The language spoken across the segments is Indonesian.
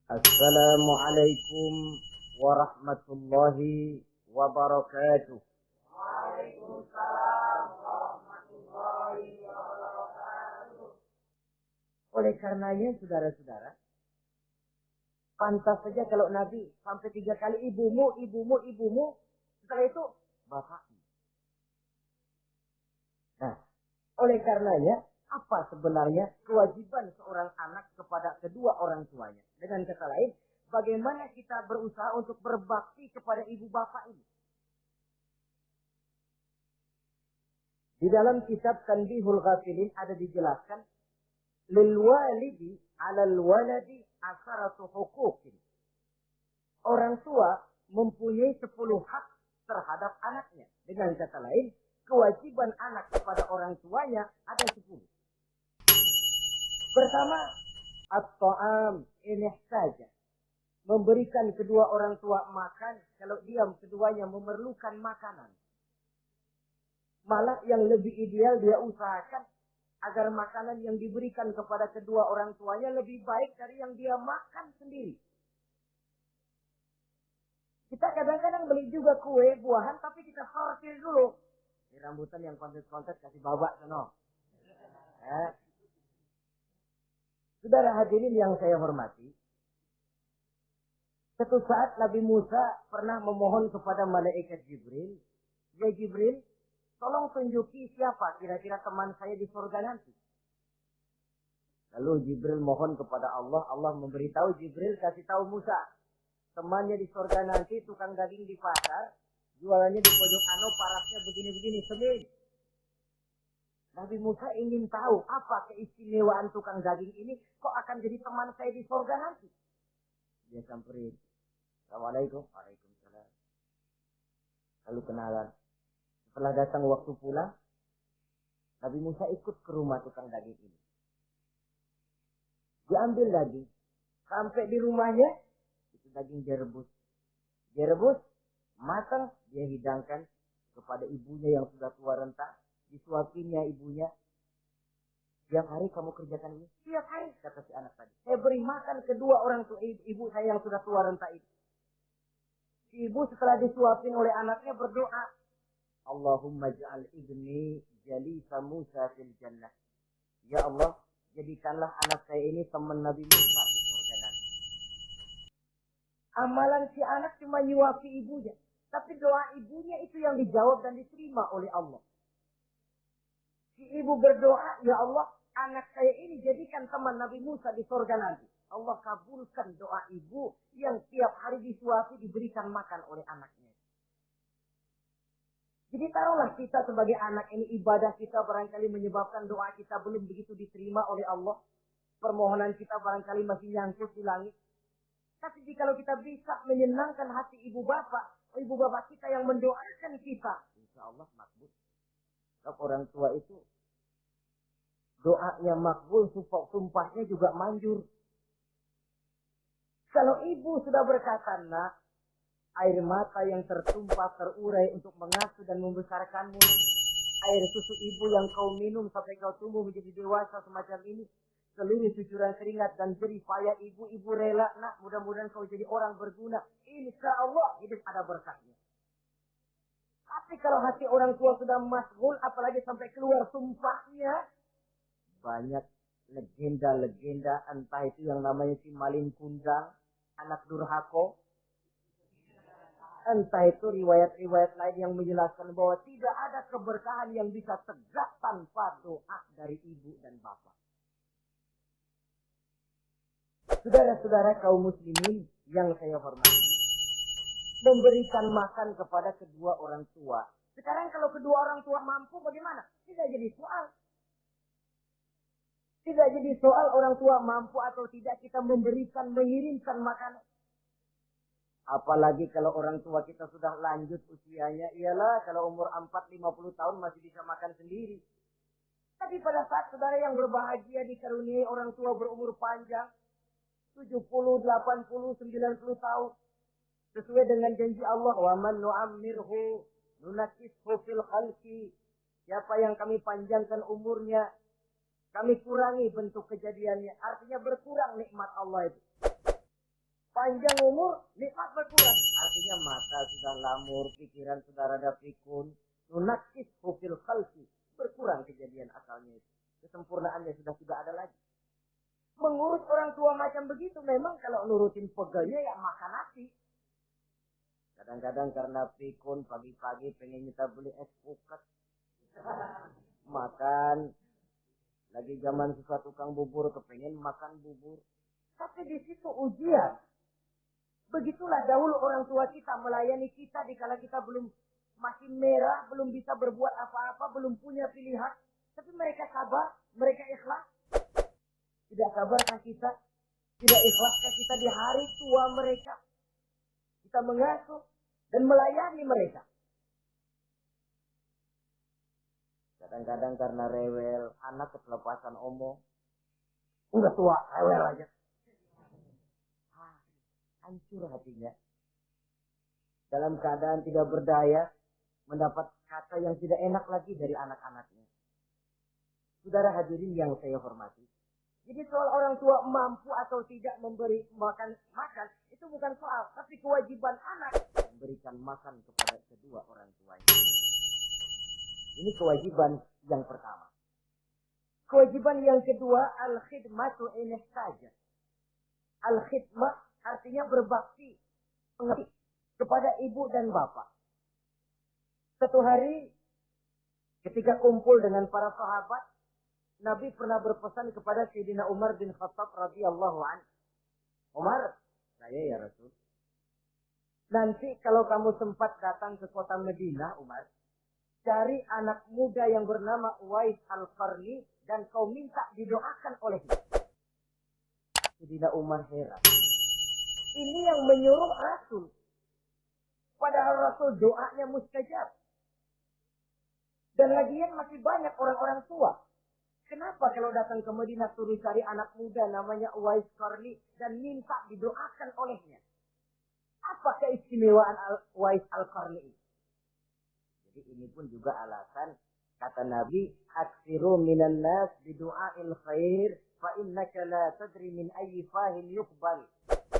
Assalamualaikum warahmatullahi wabarakatuh. Waalaikumsalam warahmatullahi wabarakatuh. Oleh karenanya saudara-saudara, pantas saja kalau Nabi sampai 3 kali ibumu, setelah itu bapakmu. Nah, oleh karenanya apa sebenarnya kewajiban seorang anak kepada kedua orang tuanya? Dengan kata lain, bagaimana kita berusaha untuk berbakti kepada ibu bapak ini? Di dalam kitab Tanbihul Ghafilin ada dijelaskan, lil walidi 'alal waladi asharatu huquqin. Orang tua mempunyai 10 hak terhadap anaknya. Dengan kata lain, kewajiban anak kepada orang tuanya ada 10. Pertama, at-ta'am in ihtaja. Memberikan kedua orang tua makan kalau keduanya memerlukan makanan. Malah yang lebih ideal dia usahakan agar makanan yang diberikan kepada kedua orang tuanya lebih baik dari yang dia makan sendiri. Kita kadang-kadang beli juga kue, buahan, tapi kita sortir dulu. Ini rambutan yang kontes-kontes kasih babak sono. Saudara hadirin yang saya hormati, suatu saat Nabi Musa pernah memohon kepada malaikat Jibril, "Ya Jibril, tolong tunjuki siapa kira-kira teman saya di surga nanti." Lalu Jibril mohon kepada Allah, Allah memberitahu Jibril, kasih tahu Musa, temannya di surga nanti tukang daging di pasar, jualannya di pojok parasnya begini-begini, semin. Nabi Musa ingin tahu apa keistimewaan tukang daging ini kok akan jadi teman saya di surga nanti. Dia samperin. Assalamualaikum. Waalaikumsalam. Lalu kenalan. Setelah datang waktu pulang, Nabi Musa ikut ke rumah tukang daging ini. Diambil daging. Sampai di rumahnya, itu daging direbus. Direbus, matang, dia hidangkan kepada ibunya yang sudah tua renta. Disuapinya ibunya. Tiap hari kamu kerjakan ini? Tiap hari, kata si anak tadi. Saya beri makan kedua orang tua ibu saya yang sudah tua renta itu. Si ibu setelah disuapin oleh anaknya berdoa, Allahumma ja'al ibni jalisa Musa fil jannah. Ya Allah, jadikanlah anak saya ini teman Nabi Musa di surga nanti. Amalan si anak cuma nyuapi ibunya. Tapi doa ibunya itu yang dijawab dan diterima oleh Allah. Si ibu berdoa, ya Allah, anak saya ini jadikan teman Nabi Musa di surga nanti. Allah kabulkan doa ibu yang tiap hari disuapi diberikan makan oleh anaknya. Jadi taruhlah kita sebagai anak ini ibadah kita barangkali menyebabkan doa kita belum begitu diterima oleh Allah. Permohonan kita barangkali masih nyangkut di langit. Tapi jikalau kita bisa menyenangkan hati ibu bapak kita yang mendoakan kita, insya Allah makbul. Orang tua itu doanya makbul, sumpahnya juga manjur. Kalau ibu sudah berkata, nak, air mata yang tertumpah terurai untuk mengasuh dan membesarkanmu, air susu ibu yang kau minum sampai kau tumbuh menjadi dewasa semacam ini, seluruh cucuran keringat dan jerih payah ibu rela, nak, mudah-mudahan kau jadi orang berguna. Insya Allah hidup ada berkahnya. Tapi kalau hati orang tua sudah masgul, apalagi sampai keluar sumpahnya, banyak legenda-legenda, entah itu yang namanya si Malin Kundang, anak durhaka, entah itu riwayat-riwayat lain yang menjelaskan bahwa tidak ada keberkahan yang bisa tegak tanpa doa dari ibu dan bapak. Saudara-saudara kaum muslimin yang saya hormati, memberikan makan kepada kedua orang tua. Sekarang kalau kedua orang tua mampu bagaimana? Tidak jadi soal. Tidak jadi soal orang tua mampu atau tidak kita mengirimkan makanan. Apalagi kalau orang tua kita sudah lanjut usianya. Iyalah kalau umur 40-50 tahun masih bisa makan sendiri. Tapi pada saat saudara yang berbahagia dikaruniai orang tua berumur panjang, 70, 80, 90 tahun. Sesuai dengan janji Allah, wa man nu'ammirhu nunakishu fil khalqi. Siapa yang kami panjangkan umurnya, kami kurangi bentuk kejadiannya. Artinya berkurang nikmat Allah itu. panjang umur, nikmat berkurang. Artinya mata sudah lamur, pikiran sudah rada pikun. Nunakis hufil khalqi. Berkurang kejadian akalnya itu. Kesempurnaannya sudah tidak ada lagi. Mengurus orang tua macam begitu memang kalau nurutin pegelnya ya makan nasi. Kadang-kadang karena pikun pagi-pagi pengen kita beli es pukat. Makan. Lagi zaman susah tukang bubur kepengen makan bubur. Tapi di situ ujian. Begitulah dahulu orang tua kita melayani kita dikala kita belum masih merah, belum bisa berbuat apa-apa, belum punya pilihan. Tapi mereka sabar, mereka ikhlas. Tidak sabarkah kita? Tidak ikhlaskah kita di hari tua mereka? Kita mengasuh dan melayani mereka. Kadang-kadang karena rewel, anak kelepasan omong. Udah tua, rewel aja. Hancur hatinya. Dalam keadaan tidak berdaya, mendapat kata yang tidak enak lagi dari anak-anaknya. Saudara hadirin yang saya hormati. Jadi soal orang tua mampu atau tidak memberi makan itu bukan soal, tapi kewajiban anak memberikan makan kepada kedua orang tuanya. Ini kewajiban yang pertama. Kewajiban yang kedua, al-khidmatu in ihtaja. Al-khidmah artinya berbakti, mengabdi kepada ibu dan bapak. Satu hari ketika kumpul dengan para sahabat, Nabi pernah berpesan kepada Sayyidina Umar bin Khattab radhiyallahu anhu. Umar, saya ya Rasul. Nanti kalau kamu sempat datang ke kota Madinah, Umar, cari anak muda yang bernama Uwais Al-Qarni dan kau minta didoakan olehnya. Sayyidina Umar heran. Ini yang menyuruh Rasul. Padahal Rasul doanya mustajab. Dan lagian masih banyak orang-orang tua. Kenapa kalau datang ke Madinah suruh cari anak muda namanya Uwais Qarni dan minta didoakan olehnya? Apa keistimewaan Uwais Al-Qarni ini? Jadi ini pun juga alasan kata Nabi, aksiru minan nas bidu'ail khair fa innaka la tadri min ayyi fahin yuqbal.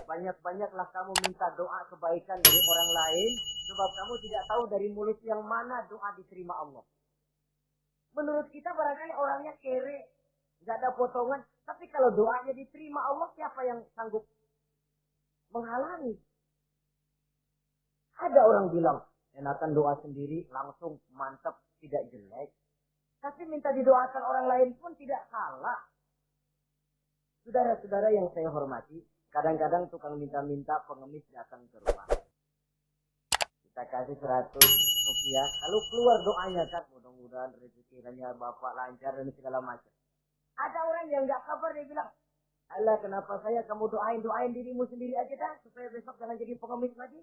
Banyak-banyaklah kamu minta doa kebaikan dari orang lain sebab kamu tidak tahu dari mulut yang mana doa diterima Allah. Menurut kita barangkali orangnya kere, nggak ada potongan. Tapi kalau doanya diterima Allah, siapa yang sanggup menghalangi? Ada orang bilang, enakan doa sendiri, langsung mantap, tidak jelek. Tapi minta didoakan orang lain pun tidak salah. Saudara-saudara yang saya hormati, kadang-kadang tukang minta-minta pengemis datang ke rumah. Kita kasih 100 rupiah, lalu keluar doanya kan, mudah-mudahan rezekinya bapak lancar dan segala macam. Ada orang yang nggak sabar, dia bilang, Allah kenapa saya kamu doain dirimu sendiri aja dah supaya besok jangan jadi pengemis lagi.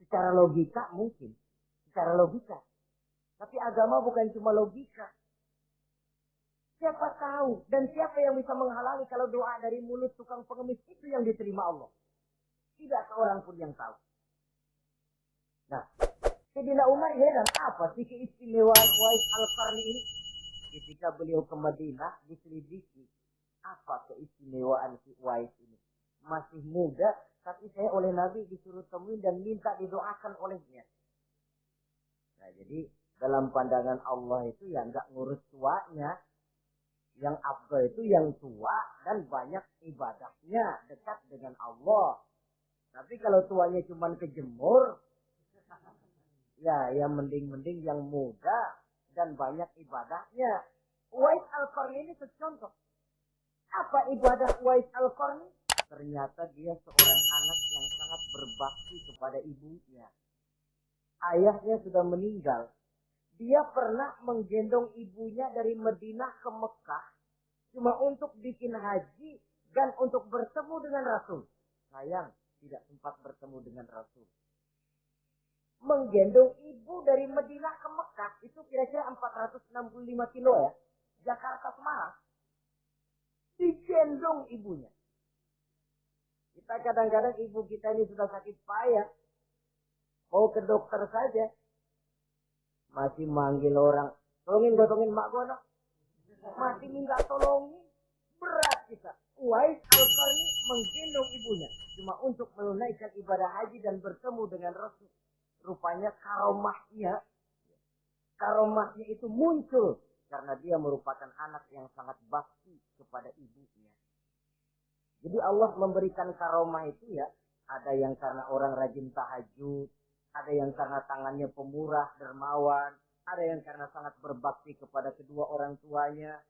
Secara logika mungkin, secara logika. Tapi agama bukan cuma logika. Siapa tahu dan siapa yang bisa menghalangi kalau doa dari mulut tukang pengemis itu yang diterima Allah? Tidak seorang pun yang tahu. Nah, Sayyidina Umar heran apa sih keistimewaan Uwais Al-Qarni ini? Ketika beliau ke Madinah diselidiki, apa keistimewaan si Uwais ini? Masih muda, tapi saya oleh Nabi disuruh temuin dan minta didoakan olehnya. Nah, jadi dalam pandangan Allah itu ya nggak ngurus tuanya. Yang afdal itu yang tua dan banyak ibadahnya dekat dengan Allah. Tapi kalau tuanya cuma kejemur, ya yang mending-mending yang muda dan banyak ibadahnya. Uwais Al-Qarni ini contoh. Apa ibadah Uwais Al-Qarni? Ternyata dia seorang anak yang sangat berbakti kepada ibunya. Ayahnya sudah meninggal. Dia pernah menggendong ibunya dari Madinah ke Mekah cuma untuk bikin haji dan untuk bertemu dengan Rasul. Sayang, tidak sempat bertemu dengan Rasul. Menggendong ibu dari Madinah ke Mekah itu kira-kira 465 kilo ya. Jakarta Semarang. Digendong ibunya. Kita kadang-kadang ibu kita ini sudah sakit payah. Mau ke dokter saja. Masih manggil orang. Tolongin mak gono. Masih minta tolongin. Berat kita. Uwais Al-Qarni menggendong ibunya cuma untuk menunaikan ibadah haji dan bertemu dengan Rasul. Rupanya karomahnya itu muncul karena dia merupakan anak yang sangat bakti kepada ibunya. Jadi Allah memberikan karomah itu ya, ada yang karena orang rajin tahajud, ada yang karena tangannya pemurah, dermawan, ada yang karena sangat berbakti kepada kedua orang tuanya,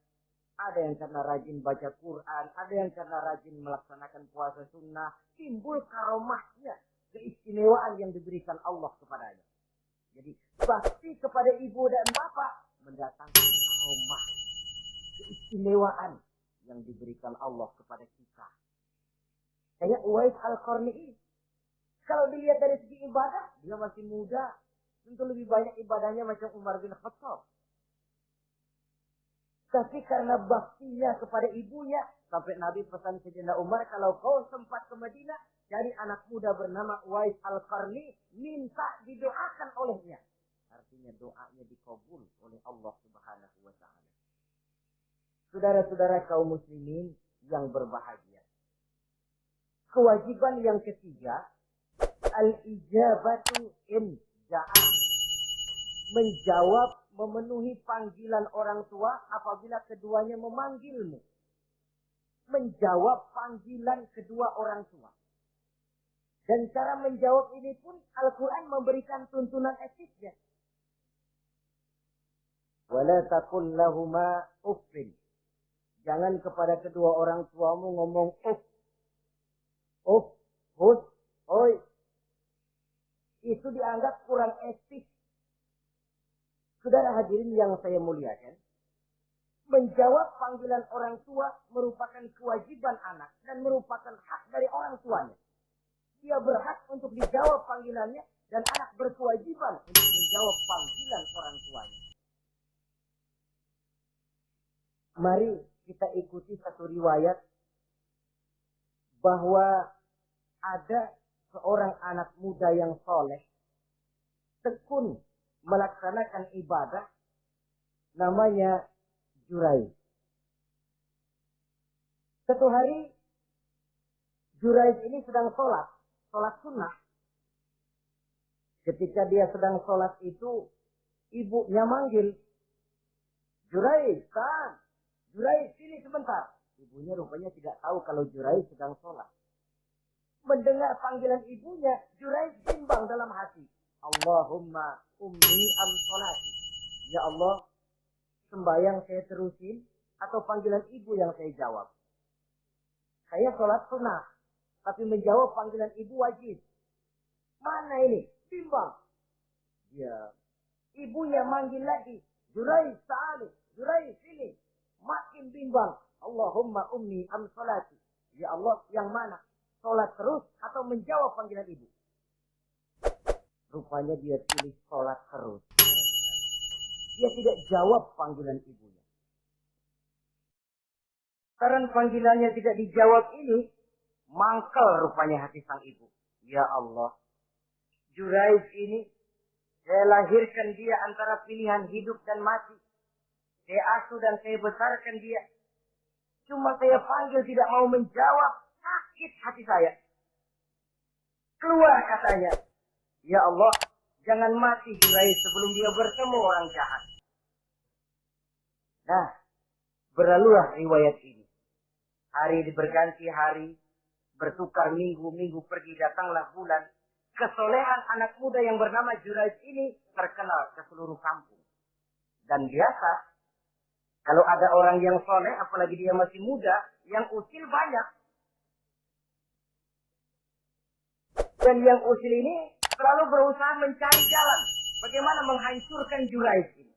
ada yang karena rajin baca Quran, ada yang karena rajin melaksanakan puasa sunnah. Timbul karomahnya, keistimewaan yang diberikan Allah kepadanya. Jadi bakti kepada ibu dan bapak mendatangkan karomah, keistimewaan yang diberikan Allah kepada kita. Kayak Uwais Al-Qarni ini. Kalau dilihat dari segi ibadah, dia masih muda. Tentu lebih banyak ibadahnya macam Umar bin Khattab. Tapi karena baktinya kepada ibunya, sampai Nabi pesan Sayyidina Umar, kalau kau sempat ke Madinah, cari anak muda bernama Uwais Al-Qarni, minta didoakan olehnya. Artinya doanya dikabul oleh Allah Subhanahu wa Ta'ala. Saudara-saudara kaum muslimin yang berbahagia. Kewajiban yang ketiga, al-ijabatu in da'a. Menjawab, memenuhi panggilan orang tua apabila keduanya memanggilmu. Menjawab panggilan kedua orang tua. Dan cara menjawab ini pun Al-Quran memberikan tuntunan etiknya. Wala taqul lahuma uffin. Jangan kepada kedua orang tuamu ngomong uff. Uff, hus, oi. Itu dianggap kurang etis. Saudara hadirin yang saya muliakan, menjawab panggilan orang tua merupakan kewajiban anak dan merupakan hak dari orang tuanya. Dia berhak untuk dijawab panggilannya dan anak berkewajiban untuk menjawab panggilan orang tuanya. Mari kita ikuti satu riwayat bahwa ada seorang anak muda yang soleh, tekun melaksanakan ibadah, namanya Juraij. Satu hari Juraij ini sedang sholat sunnah. Ketika dia sedang sholat itu, ibunya manggil, Juraij, Juraij sini sebentar. Ibunya rupanya tidak tahu kalau Juraij sedang sholat. Mendengar panggilan ibunya, Juraij bimbang dalam hati. Allahumma ummi am sholati. Ya Allah, sembahyang saya terusin atau panggilan ibu yang saya jawab. Saya sholat sunnah, tapi menjawab panggilan ibu wajib. Mana ini? Bimbang. Ya, ibunya manggil lagi. Juraij ta'ali, Juraij sini. Makin bimbang. Allahumma ummi am sholati. Ya Allah, yang mana? Sholat terus atau menjawab panggilan ibu? Rupanya dia pilih sholat terus. Dia tidak jawab panggilan ibunya. Karena panggilannya tidak dijawab ini, mangkel rupanya hati sang ibu. Ya Allah, Juraij ini, saya lahirkan dia antara pilihan hidup dan mati. Saya asuh dan saya besarkan dia. Cuma saya panggil tidak mau menjawab. Sakit hati saya. Keluar katanya. Ya Allah, jangan mati Juraij sebelum dia bertemu orang jahat. Nah, berlalulah riwayat ini. Hari berganti hari, bertukar minggu pergi datanglah bulan. Kesolehan anak muda yang bernama Juraij ini terkenal ke seluruh kampung. Dan biasa, kalau ada orang yang soleh, apalagi dia masih muda, yang usil banyak. Dan yang usil ini selalu berusaha mencari jalan bagaimana menghancurkan Juraij ini.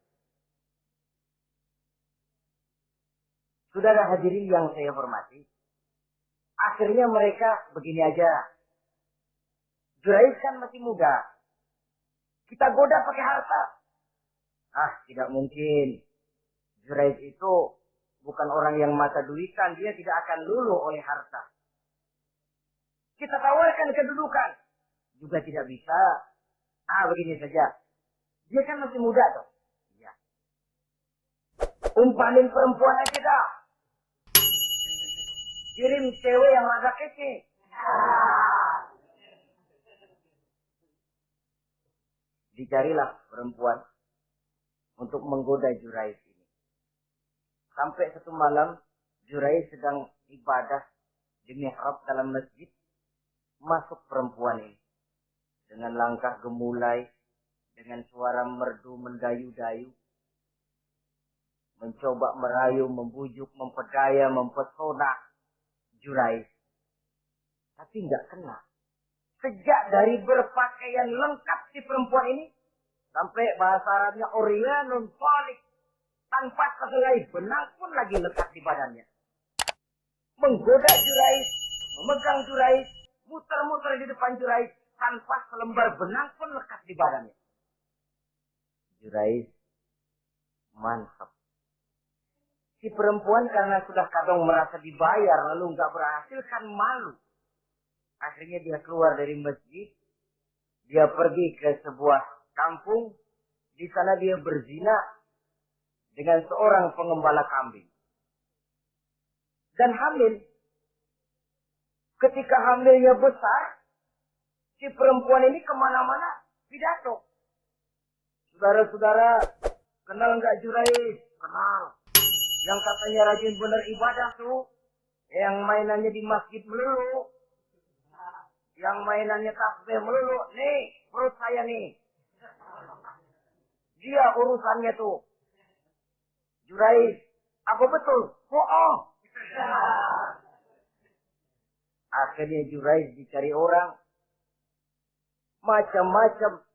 Saudara hadirin yang saya hormati, akhirnya mereka begini aja. Juraij kan masih muda. Kita goda pakai harta. Tidak mungkin. Juraij itu bukan orang yang mata duitan, dia tidak akan luluh oleh harta. Kita tawarkan kedudukan. Juga tidak bisa. Begini saja. Dia kan masih muda toh. Iya. Umpanin perempuan aja dah. Kirim cewek yang agak kece. Dicarilah perempuan untuk menggoda Jurais ini. Sampai satu malam Jurais sedang ibadah di mihrab dalam masjid. Masuk perempuan ini dengan langkah gemulai, dengan suara merdu mendayu-dayu, mencoba merayu, membujuk, memperdaya, mempesona Jurais. Tapi enggak kena. Sejak dari berpakaian lengkap si perempuan ini, sampai bahasa Arabnya Orianun Falik, tanpa sehelai benang pun lagi lekat di badannya. Menggoda Jurais, memegang Jurais, muter-muter di depan Jurais, tanpa selembar benang pun lekat di badannya. Jurais mantap. Si perempuan karena sudah kadang merasa dibayar lalu nggak berhasil kan malu. Akhirnya dia keluar dari masjid. Dia pergi ke sebuah kampung. Di sana dia berzina dengan seorang pengembala kambing. Dan hamil. Ketika hamilnya besar, si perempuan ini kemana-mana pidato. Saudara-saudara, kenal nggak Jurais? Kenal. Yang katanya rajin bener ibadah tuh. Yang mainannya di masjid melulu. Yang mainannya tasbih melulu. Nih, perut saya nih. Dia urusannya tuh. Jurais. Apa betul? Oh. Akhirnya Jurais dicari orang. Macam-macam.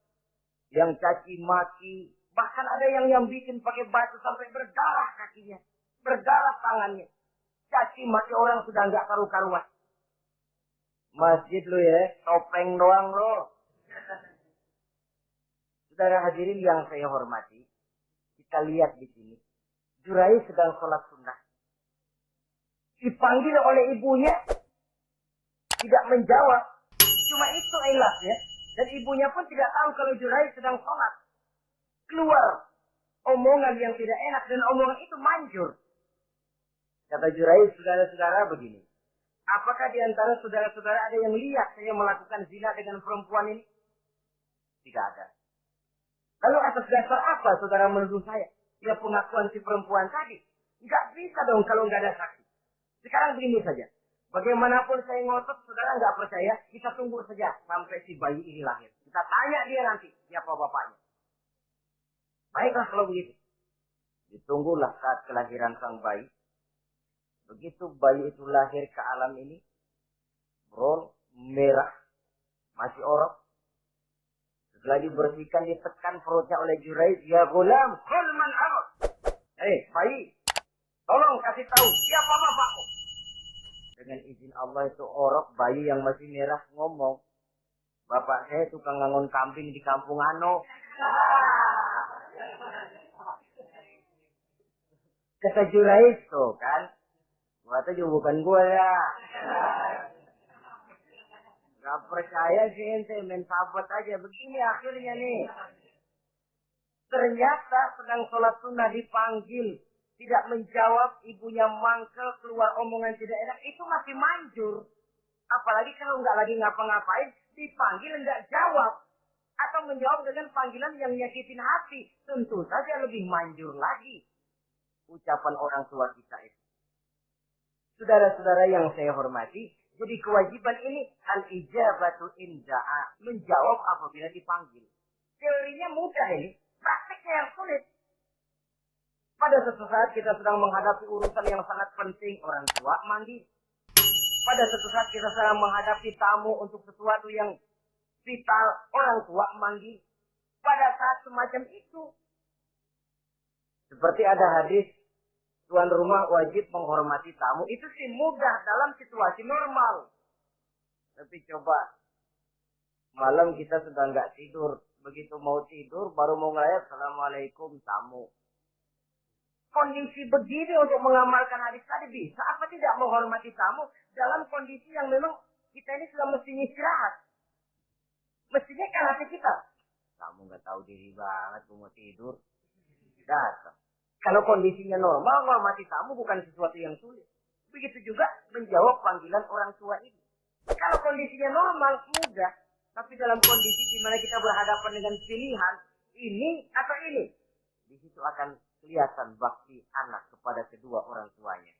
Yang caci maki. Bahkan ada yang bikin pakai batu sampai berdarah kakinya. Berdarah tangannya. Caci maki orang sudah nggak karu-karuan. Masjid lu ya, topeng doang lo. Saudara hadirin yang saya hormati, kita lihat di sini. Jurais sedang sholat sunnah. Dipanggil oleh ibunya, tidak menjawab. Cuma itu ilasnya. Dan ibunya pun tidak tahu kalau Jurais sedang sholat. Keluar omongan yang tidak enak dan omongan itu manjur. Kata Jurais, saudara-saudara begini. Apakah di antara saudara-saudara ada yang lihat saya melakukan zina dengan perempuan ini? Tidak ada. Lalu atas dasar apa saudara menuduh saya? Ya pengakuan si perempuan tadi. Nggak bisa dong kalau nggak ada saksi. Sekarang begini saja. Bagaimanapun saya ngotot, saudara nggak percaya, kita tunggu saja sampai si bayi ini lahir. Kita tanya dia nanti siapa bapaknya. Baiklah kalau begitu. Ditunggulah saat kelahiran sang bayi. Begitu bayi itu lahir ke alam ini, brol, merah, masih orok. Setelah dibersihkan, ditekan perutnya oleh Jurais, ya gulam, kul man abak. Bayi, tolong kasih tahu siapa bapakmu. Dengan izin Allah itu orok, bayi yang masih merah ngomong, bapak saya tukang ngangon kambing di kampung Ano. Kata Jurais tuh kan, gua tuh juga bukan gua ya. Gak percaya sih ente, main sahabat aja. Begini akhirnya nih. Ternyata sedang sholat sunnah dipanggil. Tidak menjawab, ibunya mangkel, keluar omongan tidak enak. Itu masih manjur. Apalagi kalau nggak lagi ngapa-ngapain, dipanggil nggak jawab. Atau menjawab dengan panggilan yang nyakitin hati. Tentu saja lebih manjur lagi. Ucapan orang tua kita itu. Saudara-saudara yang saya hormati, jadi kewajiban ini al-ijabatu inda'a, menjawab apabila dipanggil. Teorinya mudah ini, praktiknya yang sulit. Pada suatu saat kita sedang menghadapi urusan yang sangat penting, orang tua mandi. Pada suatu saat kita sedang menghadapi tamu untuk sesuatu yang vital, orang tua mandi. Pada saat semacam itu, seperti ada hadis, tuan rumah wajib menghormati tamu. Itu sih mudah dalam situasi normal. Tapi coba malam kita sudah nggak tidur. Begitu mau tidur baru mau ngelayat assalamualaikum tamu. Kondisi begini untuk mengamalkan hadis tadi bisa apa tidak menghormati tamu dalam kondisi yang memang kita ini sudah mestinya istirahat. Mestinya kan hati kita. Kamu nggak tahu diri banget, mau tidur. Datang. Kalau kondisinya normal, menghormati tamu bukan sesuatu yang sulit. Begitu juga menjawab panggilan orang tua ini. Kalau kondisinya normal, mudah. Tapi dalam kondisi di mana kita berhadapan dengan pilihan, ini atau ini. Di situ akan kelihatan bakti anak kepada kedua orang tuanya.